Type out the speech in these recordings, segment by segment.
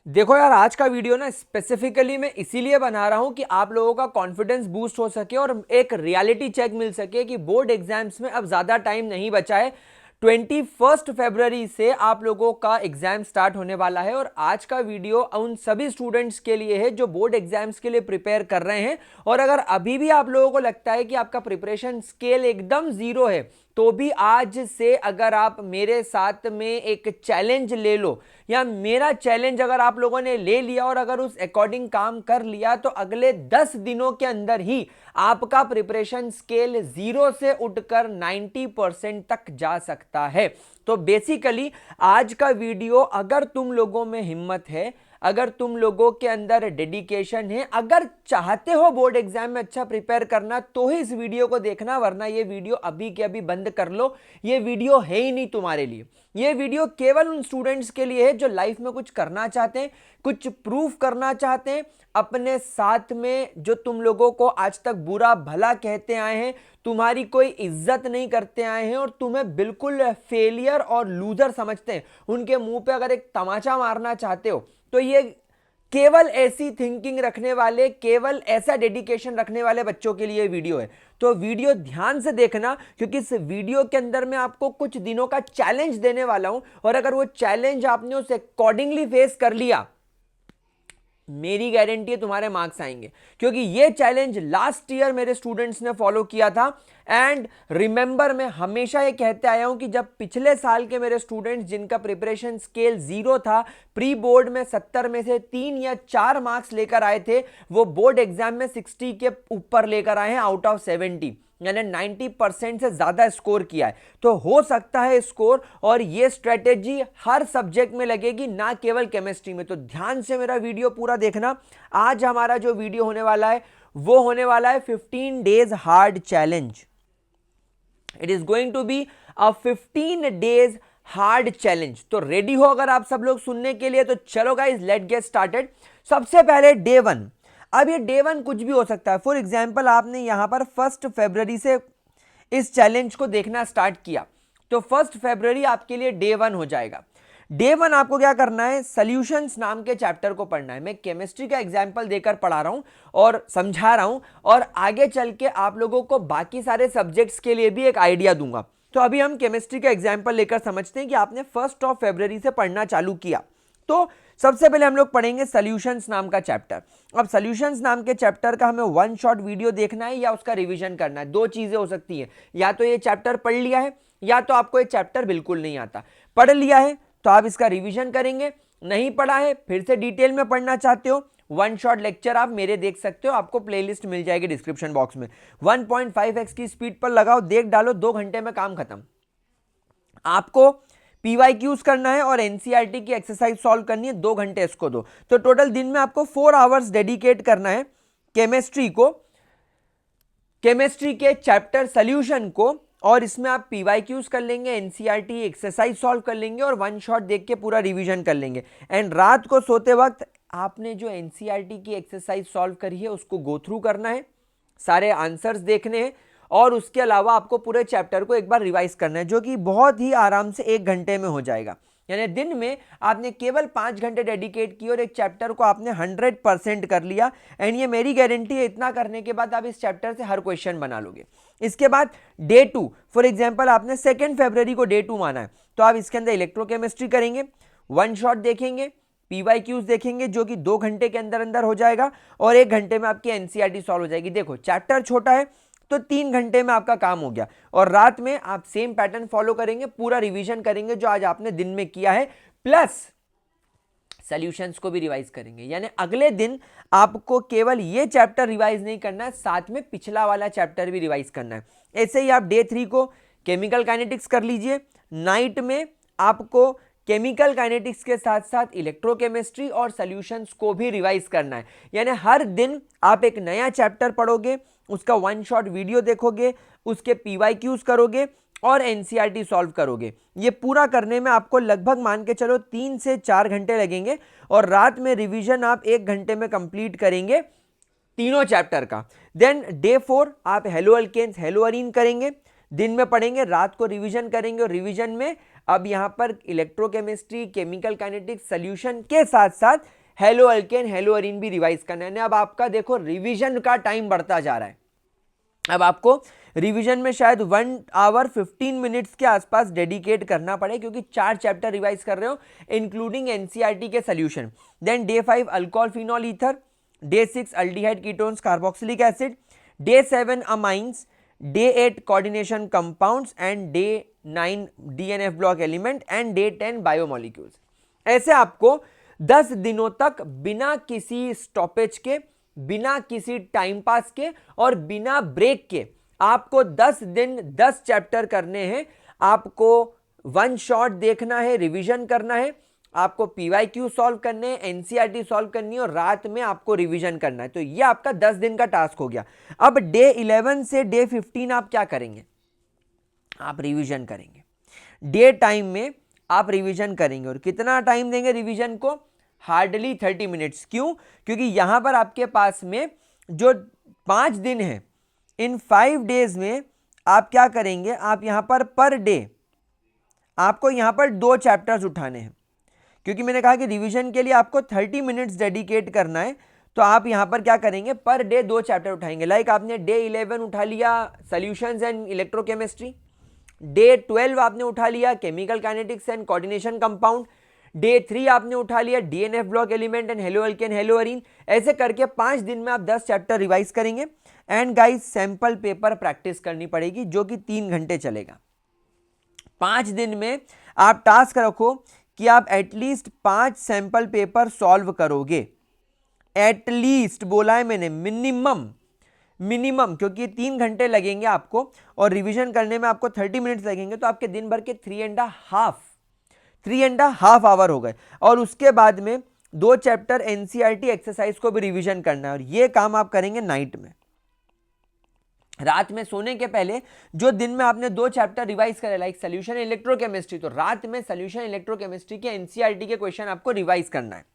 देखो यार, आज का वीडियो ना स्पेसिफिकली मैं इसीलिए बना रहा हूं कि आप लोगों का कॉन्फिडेंस बूस्ट हो सके और एक रियलिटी चेक मिल सके कि बोर्ड एग्जाम्स में अब ज़्यादा टाइम नहीं बचा है। 21 फरवरी से आप लोगों का एग्जाम स्टार्ट होने वाला है और आज का वीडियो उन सभी स्टूडेंट्स के लिए है जो बोर्ड एग्जाम्स के लिए प्रिपेयर कर रहे हैं। और अगर अभी भी आप लोगों को लगता है कि आपका प्रिपरेशन स्केल एकदम जीरो है, तो भी आज से अगर आप मेरे साथ में एक चैलेंज ले लो, या मेरा चैलेंज अगर आप लोगों ने ले लिया और अगर उस अकॉर्डिंग काम कर लिया, तो अगले 10 दिनों के अंदर ही आपका प्रिपरेशन स्केल 0 से उठकर 90% तक जा सकता है। तो बेसिकली आज का वीडियो, अगर तुम लोगों में हिम्मत है, अगर तुम लोगों के अंदर डेडिकेशन है, अगर चाहते हो बोर्ड एग्जाम में अच्छा प्रिपेयर करना, तो ही इस वीडियो को देखना, वरना ये वीडियो अभी के अभी बंद कर लो। ये वीडियो है ही नहीं तुम्हारे लिए। ये वीडियो केवल उन स्टूडेंट्स के लिए है जो लाइफ में कुछ करना चाहते हैं, कुछ प्रूफ करना चाहते हैं अपने साथ में, जो तुम लोगों को आज तक बुरा भला कहते आए हैं, तुम्हारी कोई इज्जत नहीं करते आए हैं और तुम्हें बिल्कुल फेलियर और लूजर समझते हैं। उनके मुंह पे अगर एक तमाचा मारना चाहते हो, तो ये केवल ऐसी थिंकिंग रखने वाले, केवल ऐसा डेडिकेशन रखने वाले बच्चों के लिए वीडियो है। तो वीडियो ध्यान से देखना, क्योंकि इस वीडियो के अंदर मैं आपको कुछ दिनों का चैलेंज देने वाला हूं और अगर वो चैलेंज आपने उसे अकॉर्डिंगली फेस कर लिया, मेरी गारंटी है तुम्हारे मार्क्स आएंगे। क्योंकि ये चैलेंज लास्ट ईयर मेरे स्टूडेंट्स ने फॉलो किया था। एंड रिमेंबर, मैं हमेशा ये कहते आया हूं कि जब पिछले साल के मेरे स्टूडेंट्स जिनका प्रिपरेशन स्केल 0 था, प्री बोर्ड में 70 में से 3 या 4 मार्क्स लेकर आए थे, वो बोर्ड एग्जाम में 60 के ऊपर लेकर आए हैं आउट ऑफ 70, यानी 90% से ज्यादा स्कोर किया है। तो हो सकता है स्कोर, और ये स्ट्रेटेजी हर सब्जेक्ट में लगेगी, ना केवल केमिस्ट्री में। तो ध्यान से मेरा वीडियो पूरा देखना। आज हमारा जो वीडियो होने वाला है वो होने वाला है 15 days hard challenge. It is going to be a 15 days hard challenge. तो रेडी हो अगर आप सब लोग सुनने के लिए, तो चलो गाइस, लेट गेट स्टार्टेड। सबसे पहले डे 1। अब ये डे 1 कुछ भी हो सकता है। फॉर एग्जाम्पल, आपने यहां पर 1 फरवरी से इस चैलेंज को देखना स्टार्ट किया, तो 1 फरवरी आपके लिए डे 1 हो जाएगा। डे 1 आपको क्या करना है, सॉल्यूशंस नाम के चैप्टर को पढ़ना है। मैं केमिस्ट्री का एग्जांपल देकर पढ़ा रहा हूं और समझा रहा हूं, और आगे चल के आप लोगों को बाकी सारे सब्जेक्ट्स के लिए भी एक आइडिया दूंगा। तो अभी हम केमिस्ट्री का एग्जांपल लेकर समझते हैं कि आपने 1 फरवरी से पढ़ना चालू किया। तो सबसे पहले हम लोग पढ़ेंगे सॉल्यूशंस नाम का चैप्टर। अब सॉल्यूशंस नाम के चैप्टर का हमें 1 शॉट वीडियो देखना है या उसका रिवीजन करना है। दो चीजें हो सकती हैं, या तो ये चैप्टर पढ़ लिया है, या तो आपको ये चैप्टर बिल्कुल नहीं आता। पढ़ लिया है तो आप इसका रिवीजन करेंगे, नहीं पढ़ा है, फिर से डिटेल में पढ़ना चाहते हो, 1 शॉट लेक्चर आप मेरे देख सकते हो, आपको प्लेलिस्ट मिल जाएगी डिस्क्रिप्शन बॉक्स में। 1.5x की स्पीड पर लगाओ, देख डालो, 2 घंटे में काम खत्म। आपको पीवाईक्यूज करना है और एनसीईआरटी की एक्सरसाइज सॉल्व करनी है, 2 घंटे इसको दो। तो टोटल दिन में आपको 4 आवर्स डेडिकेट करना है केमिस्ट्री को, केमिस्ट्री के चैप्टर सॉल्यूशन को, और इसमें आप पीवाईक्यूज कर लेंगे, एनसीईआरटी एक्सरसाइज सॉल्व कर लेंगे और 1 शॉट देख के पूरा रिवीजन कर लेंगे। एंड रात को सोते वक्त आपने जो एनसीईआरटी की एक्सरसाइज सॉल्व करी है उसको गो थ्रू करना है, सारे आंसर्स देखने हैं, और उसके अलावा आपको पूरे चैप्टर को एक बार रिवाइज करना है, जो कि बहुत ही आराम से 1 घंटे में हो जाएगा। यानी दिन में आपने केवल 5 घंटे डेडिकेट किए और एक चैप्टर को आपने 100% कर लिया। एंड ये मेरी गारंटी है, इतना करने के बाद आप इस चैप्टर से हर क्वेश्चन बना लोगे। इसके बाद डे 2, फॉर एग्जाम्पल आपने 2 फरवरी को डे 2 माना है, तो आप इसके अंदर इलेक्ट्रोकेमिस्ट्री करेंगे, 1 शॉट देखेंगे, पीवाईक्यूज देखेंगे, जो कि 2 घंटे के अंदर अंदर हो जाएगा, और 1 घंटे में आपकी एनसीईआरटी सॉल्व हो जाएगी। देखो, चैप्टर छोटा है तो 3 घंटे में आपका काम हो गया, और रात में आप सेम पैटर्न फॉलो करेंगे, पूरा रिवीजन करेंगे जो आज आपने दिन में किया है, प्लस सॉल्यूशंस को भी रिवाइज करेंगे। यानी अगले दिन आपको केवल ये चैप्टर रिवाइज नहीं करना है, साथ में पिछला वाला चैप्टर भी रिवाइज करना है। ऐसे ही आप डे 3 को केमिकल काइनेटिक्स कर लीजिए। नाइट में आपको केमिकल काइनेटिक्स के साथ साथ इलेक्ट्रोकेमिस्ट्री और सॉल्यूशंस को भी रिवाइज करना है। यानी हर दिन आप एक नया चैप्टर पढ़ोगे, उसका 1 शॉट वीडियो देखोगे, उसके पीवाईक्यूज करोगे और एनसीईआरटी सॉल्व करोगे। ये पूरा करने में आपको लगभग मान के चलो 3 से 4 घंटे लगेंगे, और रात में रिवीजन आप 1 घंटे में कंप्लीट करेंगे तीनों चैप्टर का। देन डे 4 आप हेलो अल्केन्स, हेलो अरीन करेंगे, दिन में पढ़ेंगे, रात को रिवीजन करेंगे, और रिवीजन में अब यहां पर इलेक्ट्रोकेमिस्ट्री, केमिकल काइनेटिक्स, सॉल्यूशन के साथ साथ हेलो अल्केन, हेलो अरीन भी रिवाइज करना है। अब आपका देखो रिवीजन का टाइम बढ़ता जा रहा है। अब आपको रिवीजन में शायद 1 आवर 15 मिनट्स के आसपास डेडिकेट करना पड़े, क्योंकि 4 चैप्टर रिवाइज कर रहे हो इंक्लूडिंग एनसीईआरटी के solution. Then day 5 alcohol phenol ether, day 6 aldehyde ketones carboxylic acid, day 7 amines, day 8 coordination compounds and day 9 DNF block element and day 10 biomolecules. ऐसे आपको 10 दिनों तक बिना किसी स्टॉपेज के, बिना किसी टाइम पास के और बिना ब्रेक के आपको 10 दिन 10 चैप्टर करने हैं। आपको वन शॉट देखना है, रिवीजन करना है, आपको पीवाईक्यू सॉल्व करने हैं, एनसीईआरटी सॉल्व करनी है और रात में आपको रिवीजन करना है। तो ये आपका 10 दिन का टास्क हो गया। अब डे 11 से डे 15 आप क्या करेंगे? आप रिवीजन करेंगे। डे टाइम में आप रिवीजन करेंगे और कितना टाइम देंगे रिवीजन को? Hardly 30 minutes. क्यों? क्योंकि यहां पर आपके पास में जो 5 दिन है, इन 5 डेज में आप क्या करेंगे? आप यहां पर डे आपको यहां पर 2 चैप्टर्स उठाने हैं, क्योंकि मैंने कहा कि रिवीजन के लिए आपको 30 मिनट्स डेडिकेट करना है। तो आप यहां पर क्या करेंगे? पर डे 2 चैप्टर उठाएंगे। लाइक आपने डे 11 उठा लिया सॉल्यूशंस एंड इलेक्ट्रोकेमिस्ट्री, डे 12 आपने उठा लिया chemical kinetics and coordination compound, day 3 आपने उठा लिया DNF block element and hello alkane, hello Areen. ऐसे करके 5 दिन में आप 10 चैप्टर रिवाइज करेंगे। And guys sample paper practice करनी पड़ेगी, जो कि 3 घंटे चलेगा। 5 दिन में आप टास्क रखो कि आप एटलीस्ट 5 सैंपल पेपर सॉल्व करोगे। एटलीस्ट बोला है मैंने, मिनिमम, क्योंकि 3 घंटे लगेंगे आपको और रिवीजन करने में आपको 30 मिनट्स लगेंगे। तो आपके दिन भर के 3.5 आवर हो गए। और उसके बाद में 2 चैप्टर एनसीईआरटी एक्सरसाइज को भी रिवीजन करना है और ये काम आप करेंगे नाइट में, रात में सोने के पहले। जो दिन में आपने 2 चैप्टर रिवाइज करे लाइक सॉल्यूशन इलेक्ट्रोकेमिस्ट्री, तो रात में सॉल्यूशन इलेक्ट्रोकेमिस्ट्री के एनसीईआरटी के क्वेश्चन आपको रिवाइज करना है।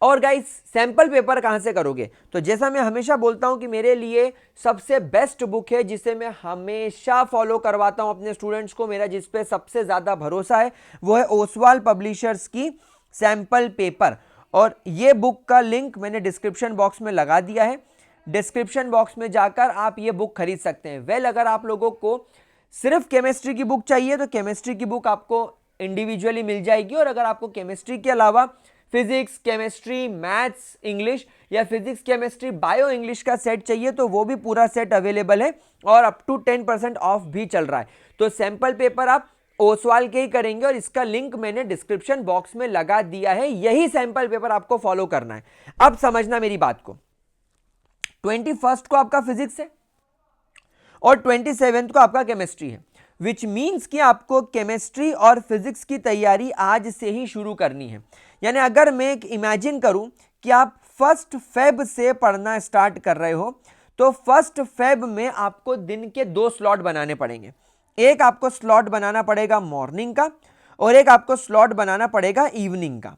और गाइस सैंपल पेपर कहां से करोगे? तो जैसा मैं हमेशा बोलता हूं कि मेरे लिए सबसे बेस्ट बुक है जिसे मैं हमेशा फॉलो करवाता हूं अपने स्टूडेंट्स को, मेरा जिस पे सबसे ज्यादा भरोसा है, वो है ओसवाल पब्लिशर्स की सैंपल पेपर। और ये बुक का लिंक मैंने डिस्क्रिप्शन बॉक्स में लगा दिया है। डिस्क्रिप्शन बॉक्स में जाकर आप ये बुक खरीद सकते हैं। वेल अगर आप लोगों को सिर्फ केमिस्ट्री की बुक चाहिए तो केमिस्ट्री की बुक आपको इंडिविजुअली मिल जाएगी। और अगर आपको केमिस्ट्री के अलावा फिजिक्स, केमिस्ट्री, मैथ्स, इंग्लिश या फिजिक्स, केमिस्ट्री, बायो इंग्लिश का सेट चाहिए तो वो भी पूरा सेट अवेलेबल है और अप टू 10% ऑफ भी चल रहा है। तो सैंपल पेपर आप ओसवाल के ही करेंगे और इसका लिंक मैंने डिस्क्रिप्शन बॉक्स में लगा दिया है। यही सैंपल पेपर आपको फॉलो करना है। अब समझना मेरी बात को, 21 को आपका फिजिक्स है और 27 को आपका केमिस्ट्री है, विच मीन्स कि आपको केमिस्ट्री और फिजिक्स की तैयारी आज से ही शुरू करनी है। यानी अगर मैं इमेजिन करूं कि आप 1 फेब से पढ़ना स्टार्ट कर रहे हो, तो 1 फेब में आपको दिन के 2 स्लॉट बनाने पड़ेंगे। एक आपको स्लॉट बनाना पड़ेगा मॉर्निंग का और एक आपको स्लॉट बनाना पड़ेगा इवनिंग का।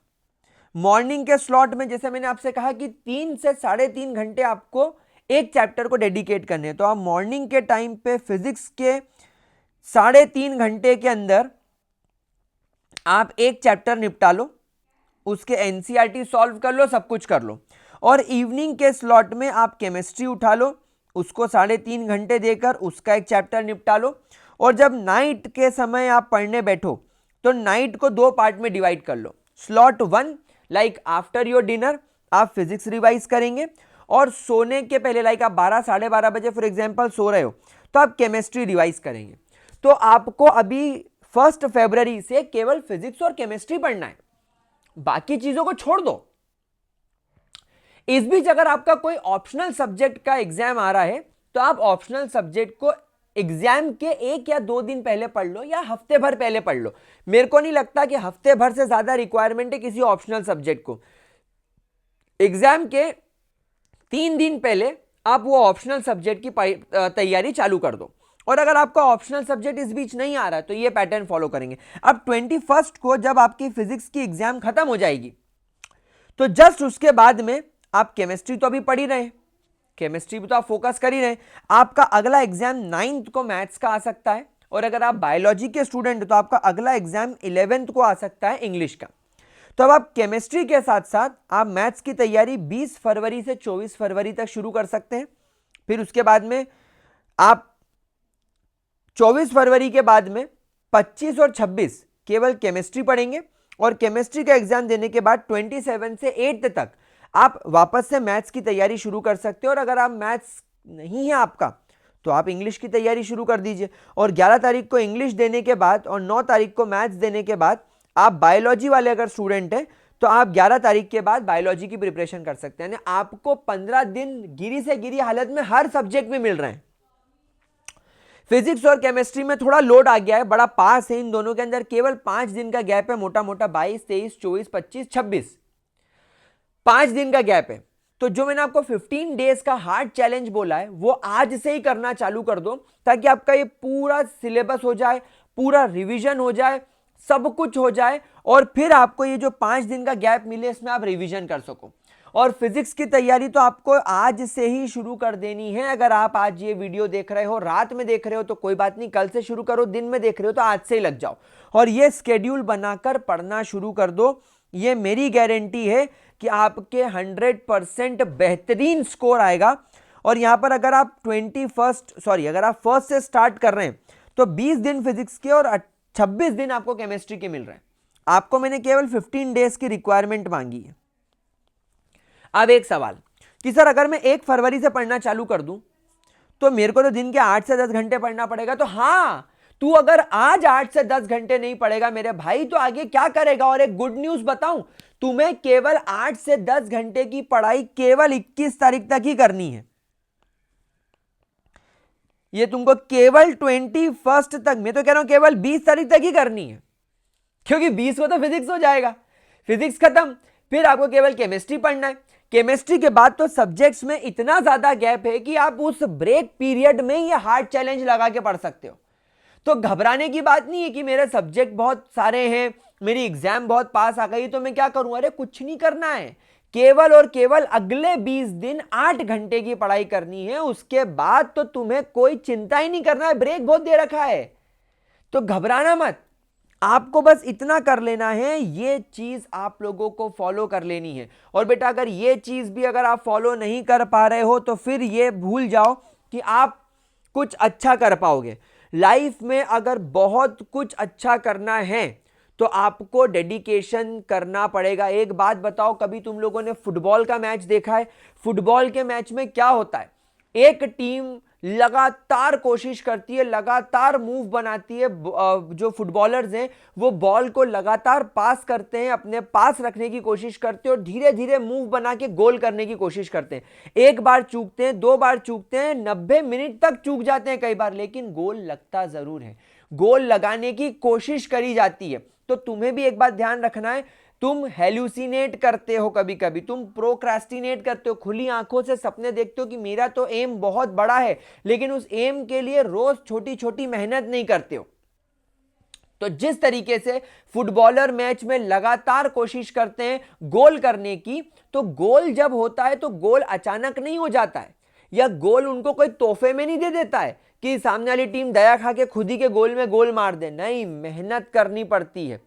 मॉर्निंग के स्लॉट में जैसे मैंने आपसे कहा कि 3 से 3.5 घंटे आपको एक चैप्टर को डेडिकेट करने हैं। तो आप मॉर्निंग के टाइम पे फिजिक्स के 3.5 घंटे के अंदर आप एक चैप्टर निपटा लो, उसके एनसीईआरटी सॉल्व कर लो, सब कुछ कर लो। और इवनिंग के स्लॉट में आप केमिस्ट्री उठा लो, उसको 3.5 घंटे देकर उसका एक चैप्टर निपटा लो। और जब नाइट के समय आप पढ़ने बैठो तो नाइट को 2 पार्ट में डिवाइड कर लो। Slot 1 like after your dinner आप फिजिक्स रिवाइज करेंगे और सोने के पहले लाइक आप 12 साढ़े 12 बजे फॉर एग्जांपल सो रहे हो तो आप केमिस्ट्री रिवाइज करेंगे। तो आपको अभी 1 फरवरी से केवल फिजिक्स और केमिस्ट्री पढ़ना है, बाकी चीजों को छोड़ दो। इस बीच अगर आपका कोई ऑप्शनल सब्जेक्ट का एग्जाम आ रहा है तो आप ऑप्शनल सब्जेक्ट को एग्जाम के 1 या 2 दिन पहले पढ़ लो या हफ्ते भर पहले पढ़ लो। मेरे को नहीं लगता कि हफ्ते भर से ज्यादा रिक्वायरमेंट है किसी ऑप्शनल सब्जेक्ट को। एग्जाम के 3 दिन पहले आप वो ऑप्शनल सब्जेक्ट की तैयारी चालू कर दो। और अगर आपका ऑप्शनल सब्जेक्ट इस बीच नहीं आ रहा है तो ये पैटर्न फॉलो करेंगे। अब 21 को जब आपकी फिजिक्स की एग्जाम खत्म हो जाएगी तो जस्ट उसके बाद में आप केमिस्ट्री तो अभी पढ़ ही रहे, केमिस्ट्री भी तो आप फोकस कर ही रहे। आपका अगला एग्जाम 9th को मैथ्स का आ सकता है और अगर आप बायोलॉजी के स्टूडेंट हो तो आपका अगला एग्जाम 11th को आ सकता है इंग्लिश का। तो अब आप केमिस्ट्री के साथ साथ आप मैथ्स की तैयारी 20 फरवरी से 24 फरवरी तक शुरू कर सकते हैं। फिर उसके बाद में आप 24 फरवरी के बाद में 25 और 26 केवल केमिस्ट्री पढ़ेंगे और केमिस्ट्री का एग्जाम देने के बाद 27 से 8 तक आप वापस से मैथ्स की तैयारी शुरू कर सकते हो। और अगर आप मैथ्स नहीं है आपका तो आप इंग्लिश की तैयारी शुरू कर दीजिए और 11 तारीख को इंग्लिश देने के बाद और 9 तारीख को मैथ्स देने के बाद आप बायोलॉजी वाले अगर स्टूडेंट हैं तो आप 11 तारीख के बाद बायोलॉजी की प्रिपरेशन कर सकते हैं। यानी आपको 15 दिन गिरी से गिरी हालत में हर सब्जेक्ट में मिल रहे हैं। फिजिक्स और केमिस्ट्री में थोड़ा लोड आ गया है, बड़ा पास है इन दोनों के अंदर, केवल 5 दिन का गैप है, मोटा मोटा 22, 23, 24, 25, 26 5 दिन का गैप है। तो जो मैंने आपको 15 डेज का हार्ड चैलेंज बोला है वो आज से ही करना चालू कर दो ताकि आपका ये पूरा सिलेबस हो जाए, पूरा रिवीजन हो जाए, सब कुछ हो जाए और फिर आपको ये जो 5 दिन का गैप मिले इसमें आप रिवीजन कर सको। और फिजिक्स की तैयारी तो आपको आज से ही शुरू कर देनी है। अगर आप आज ये वीडियो देख रहे हो, रात में देख रहे हो तो कोई बात नहीं, कल से शुरू करो, दिन में देख रहे हो तो आज से ही लग जाओ और ये स्केड्यूल बनाकर पढ़ना शुरू कर दो। ये मेरी गारंटी है कि आपके 100% बेहतरीन स्कोर आएगा। और यहां पर अगर आप अगर आप फर्स्ट से स्टार्ट कर रहे हैं तो 20 दिन फिजिक्स के और 26 दिन आपको केमिस्ट्री के मिल रहे हैं। आपको मैंने केवल 15 डेज की रिक्वायरमेंट मांगी है। अब एक सवाल कि सर अगर मैं 1 फरवरी से पढ़ना चालू कर दूं तो मेरे को तो दिन के 8 से 10 घंटे पढ़ना पड़ेगा। तो हाँ, तू अगर आज 8 से 10 घंटे नहीं पढ़ेगा मेरे भाई तो आगे क्या करेगा। और एक गुड न्यूज बताऊं, तुम्हें केवल 8 से 10 घंटे की पढ़ाई केवल 21 तारीख तक ही करनी है। ये तुमको केवल 21 तक, मैं तो कह रहा हूं केवल 20 तारीख तक ही करनी है, क्योंकि 20 को तो फिजिक्स हो जाएगा, फिजिक्स खत्म, फिर आपको केवल केमिस्ट्री पढ़ना है। केमिस्ट्री के बाद तो सब्जेक्ट्स में इतना ज्यादा गैप है कि आप उस ब्रेक पीरियड में ये हार्ड चैलेंज लगा के पढ़ सकते हो। तो घबराने की बात नहीं है कि मेरे सब्जेक्ट बहुत सारे हैं, मेरी एग्जाम बहुत पास आ गई तो मैं क्या करूं। अरे कुछ नहीं करना है, केवल और केवल अगले 20 दिन 8 घंटे की पढ़ाई करनी है। उसके बाद तो तुम्हें कोई चिंता ही नहीं करना है, ब्रेक बहुत दे रखा है। तो घबराना मत, आपको बस इतना कर लेना है, ये चीज आप लोगों को फॉलो कर लेनी है। और बेटा अगर ये चीज भी अगर आप फॉलो नहीं कर पा रहे हो तो फिर ये भूल जाओ कि आप कुछ अच्छा कर पाओगे। लाइफ में अगर बहुत कुछ अच्छा करना है तो आपको डेडिकेशन करना पड़ेगा। एक बात बताओ, कभी तुम लोगों ने फुटबॉल का मैच देखा है? फुटबॉल के मैच में क्या होता है, एक टीम लगातार कोशिश करती है, लगातार मूव बनाती है, जो फुटबॉलर्स हैं वो बॉल को लगातार पास करते हैं, अपने पास रखने की कोशिश करते हैं और धीरे धीरे मूव बना के गोल करने की कोशिश करते हैं। एक बार चूकते हैं, 2 बार चूकते हैं, 90 मिनट तक चूक जाते हैं कई बार, लेकिन गोल लगता जरूर है, गोल लगाने की कोशिश करी जाती है। तो तुम्हें भी एक बात ध्यान रखना है, तुम हेल्यूसिनेट करते हो, कभी कभी तुम प्रोक्रास्टिनेट करते हो, खुली आंखों से सपने देखते हो कि मेरा तो एम बहुत बड़ा है, लेकिन उस एम के लिए रोज छोटी छोटी मेहनत नहीं करते हो। तो जिस तरीके से फुटबॉलर मैच में लगातार कोशिश करते हैं गोल करने की, तो गोल जब होता है तो गोल अचानक नहीं हो जाता है, या गोल उनको कोई तोहफे में नहीं दे देता है कि सामने वाली टीम दया खा के खुद ही के गोल में गोल मार दे। नहीं, मेहनत करनी पड़ती है।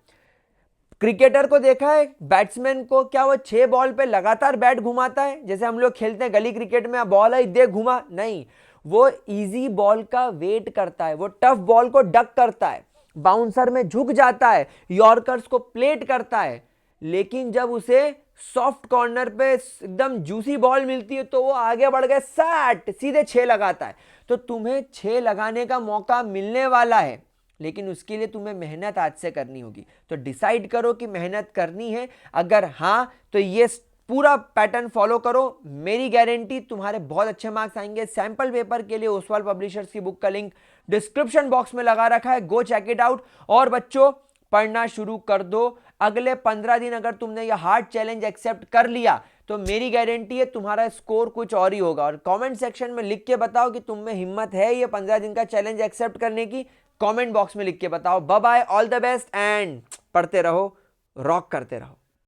क्रिकेटर को देखा है, बैट्समैन को, क्या वो 6 बॉल पे लगातार बैट घुमाता है जैसे हम लोग खेलते हैं गली क्रिकेट में, बॉल है दे घुमा? नहीं, वो इजी बॉल का वेट करता है, वो टफ बॉल को डक करता है, बाउंसर में झुक जाता है, यॉर्कर्स को प्लेट करता है। लेकिन जब उसे सॉफ्ट कॉर्नर पे एकदम जूसी बॉल मिलती है तो वो आगे बढ़ गए, सैट सीधे 6 लगाता है। तो तुम्हें 6 लगाने का मौका मिलने वाला है, लेकिन उसके लिए तुम्हें मेहनत आज से करनी होगी। तो डिसाइड करो कि मेहनत करनी है, अगर हाँ तो ये पूरा पैटर्न फॉलो करो, मेरी गारंटी तुम्हारे बहुत अच्छे मार्क्स आएंगे। सैंपल पेपर के लिए ओसवाल पब्लिशर्स की बुक का लिंक डिस्क्रिप्शन बॉक्स में लगा रखा है, गो चेक इट आउट। और बच्चों पढ़ना शुरू कर दो। अगले 15 दिन अगर तुमने यह हार्ड चैलेंज एक्सेप्ट कर लिया तो मेरी गारंटी है तुम्हारा स्कोर कुछ और ही होगा। और कमेंट सेक्शन में लिख के बताओ कि तुम में हिम्मत है ये 15 दिन का चैलेंज एक्सेप्ट करने की। कमेंट बॉक्स में लिख के बताओ। Bye bye, all the best and पढ़ते रहो, रॉक करते रहो।